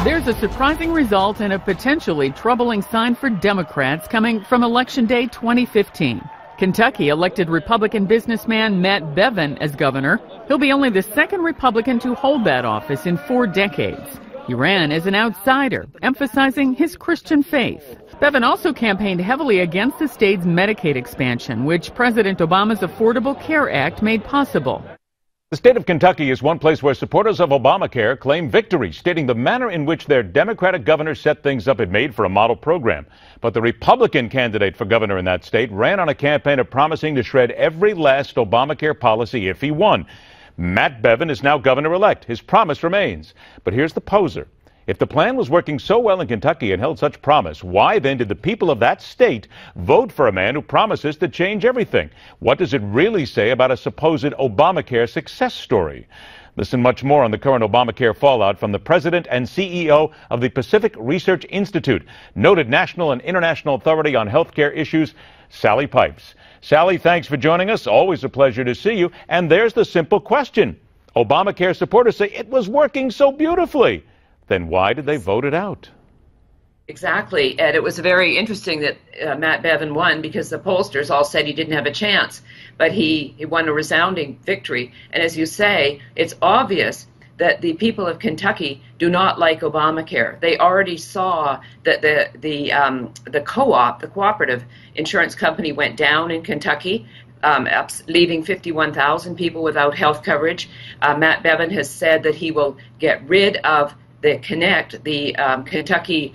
There's a surprising result and a potentially troubling sign for Democrats coming from Election Day 2015. Kentucky elected Republican businessman Matt Bevin as governor. He'll be only the second Republican to hold that office in 4 decades. He ran as an outsider, emphasizing his Christian faith. Bevin also campaigned heavily against the state's Medicaid expansion, which President Obama's Affordable Care Act made possible. The state of Kentucky is one place where supporters of Obamacare claim victory, stating the manner in which their Democratic governor set things up had made for a model program. But the Republican candidate for governor in that state ran on a campaign of promising to shred every last Obamacare policy if he won. Matt Bevin is now governor-elect. His promise remains. But here's the poser. If the plan was working so well in Kentucky and held such promise, why then did the people of that state vote for a man who promises to change everything? What does it really say about a supposed Obamacare success story? Listen much more on the current Obamacare fallout from the president and CEO of the Pacific Research Institute, noted national and international authority on healthcare issues, Sally Pipes. Sally, thanks for joining us. Always a pleasure to see you. And there's the simple question. Obamacare supporters say it was working so beautifully. Then why did they vote it out? Exactly, Ed. It was very interesting that Matt Bevin won because the pollsters all said he didn't have a chance, but he won a resounding victory. And as you say, it's obvious that the people of Kentucky do not like Obamacare. They already saw that the co-op, the cooperative insurance company, went down in Kentucky, leaving 51,000 people without health coverage. Matt Bevin has said that he will get rid of the Connect, the Kentucky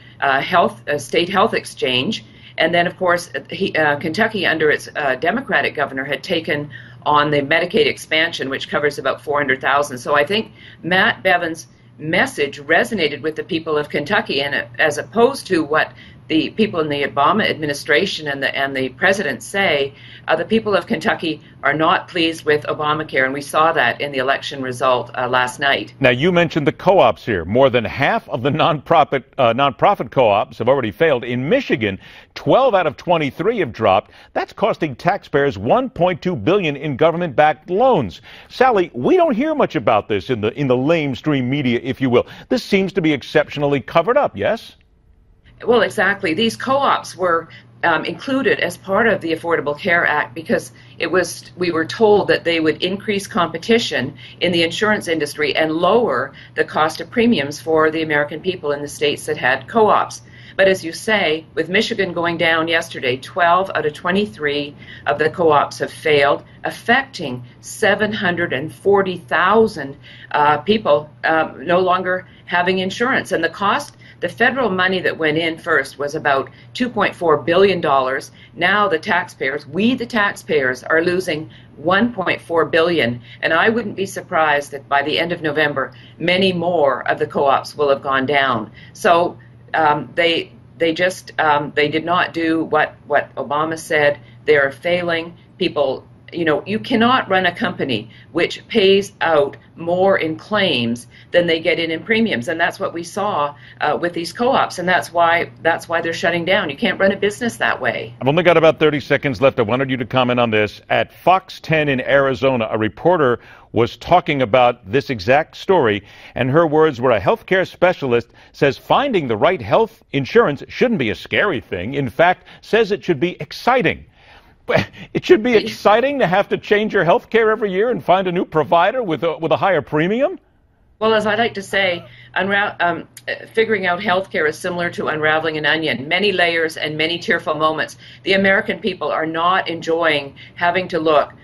State Health Exchange. And then, of course, Kentucky, under its Democratic governor, had taken on the Medicaid expansion, which covers about 400,000. So I think Matt Bevin's message resonated with the people of Kentucky, and as opposed to what the people in the Obama administration and the president say, the people of Kentucky are not pleased with Obamacare, and we saw that in the election result last night. Now, you mentioned the co-ops here. More than half of the nonprofit co-ops have already failed. In Michigan, 12 out of 23 have dropped. That's costing taxpayers $1.2 billion in government-backed loans. Sally, we don't hear much about this in the lamestream media, if you will. This seems to be exceptionally covered up, yes? Well, exactly. These co-ops were included as part of the Affordable Care Act because we were told that they would increase competition in the insurance industry and lower the cost of premiums for the American people in the states that had co-ops. But as you say, with Michigan going down yesterday, 12 out of 23 of the co-ops have failed, affecting 740,000 people no longer having insurance. And the federal money that went in first was about $2.4 billion. Now the taxpayers, are losing $1.4 billion. And I wouldn't be surprised that by the end of November, many more of the co-ops will have gone down. So they did not do what Obama said. They're failing. People, you cannot run a company which pays out more in claims than they get in premiums, and that's what we saw with these co-ops, and that's why they're shutting down. You can't run a business that way. I've only got about 30 seconds left. I wanted you to comment on this. At Fox 10 in Arizona, a reporter was talking about this exact story, and her words were, a healthcare specialist says finding the right health insurance shouldn't be a scary thing. In fact, says it should be exciting. It should be exciting to have to change your health care every year and find a new provider with a higher premium? Well, as I like to say, figuring out health care is similar to unraveling an onion. Many layers and many tearful moments. The American people are not enjoying having to look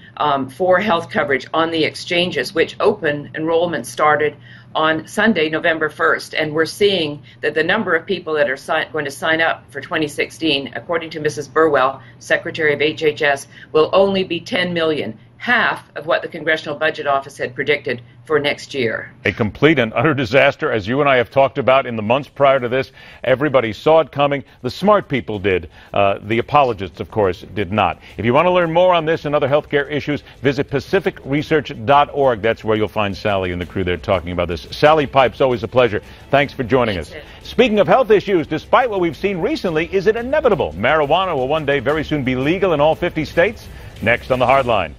for health coverage on the exchanges, which open enrollment started on Sunday, November 1st, and we're seeing that the number of people that are going to sign up for 2016, according to Mrs. Burwell, Secretary of HHS, will only be 10 million, half of what the Congressional Budget Office had predicted for next year. A complete and utter disaster, as you and I have talked about in the months prior to this. Everybody saw it coming. The smart people did. The apologists, of course, did not. If you want to learn more on this and other healthcare issues, visit pacificresearch.org. That's where you'll find Sally and the crew there talking about this. Sally Pipes, always a pleasure. Thanks for joining us. Speaking of health issues, despite what we've seen recently, is it inevitable marijuana will one day very soon be legal in all 50 states? Next on The Hard Line.